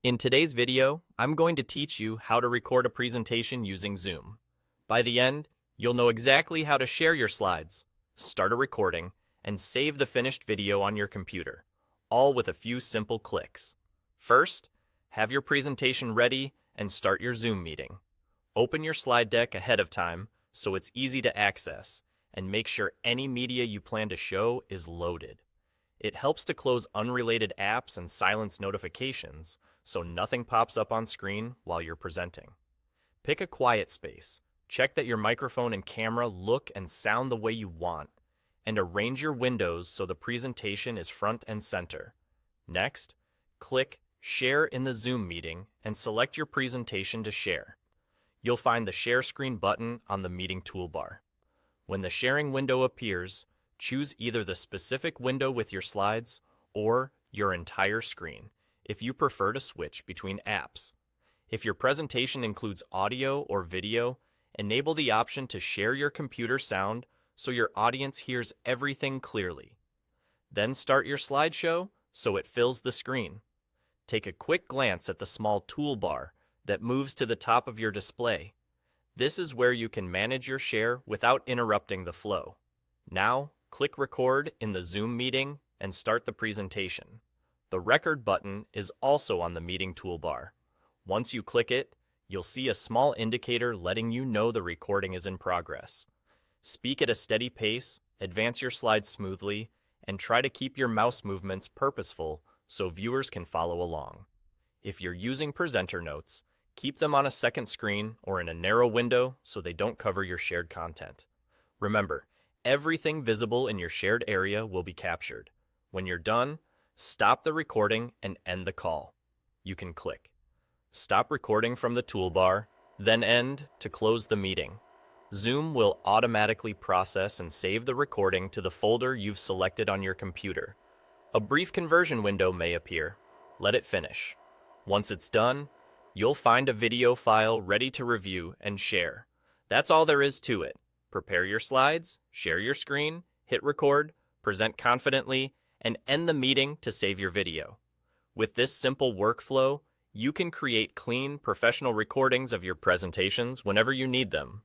In today's video, I'm going to teach you how to record a presentation using Zoom. By the end, you'll know exactly how to share your slides, start a recording, and save the finished video on your computer, all with a few simple clicks. First, have your presentation ready and start your Zoom meeting. Open your slide deck ahead of time so it's easy to access, and make sure any media you plan to show is loaded. It helps to close unrelated apps and silence notifications so nothing pops up on screen while you're presenting. Pick a quiet space, check that your microphone and camera look and sound the way you want, and arrange your windows so the presentation is front and center. Next, click Share in the Zoom meeting and select your presentation to share. You'll find the Share Screen button on the meeting toolbar. When the sharing window appears, choose either the specific window with your slides or your entire screen if you prefer to switch between apps. If your presentation includes audio or video, enable the option to share your computer sound so your audience hears everything clearly. Then start your slideshow so it fills the screen. Take a quick glance at the small toolbar that moves to the top of your display. This is where you can manage your share without interrupting the flow. Now, click Record in the Zoom meeting and start the presentation. The Record button is also on the meeting toolbar. Once you click it, you'll see a small indicator letting you know the recording is in progress. Speak at a steady pace, advance your slides smoothly, and try to keep your mouse movements purposeful so viewers can follow along. If you're using presenter notes, keep them on a second screen or in a narrow window so they don't cover your shared content. Remember, everything visible in your shared area will be captured. When you're done, stop the recording and end the call. You can click Stop Recording from the toolbar, then End to close the meeting. Zoom will automatically process and save the recording to the folder you've selected on your computer. A brief conversion window may appear. Let it finish. Once it's done, you'll find a video file ready to review and share. That's all there is to it. Prepare your slides, share your screen, hit record, present confidently, and end the meeting to save your video. With this simple workflow, you can create clean, professional recordings of your presentations whenever you need them.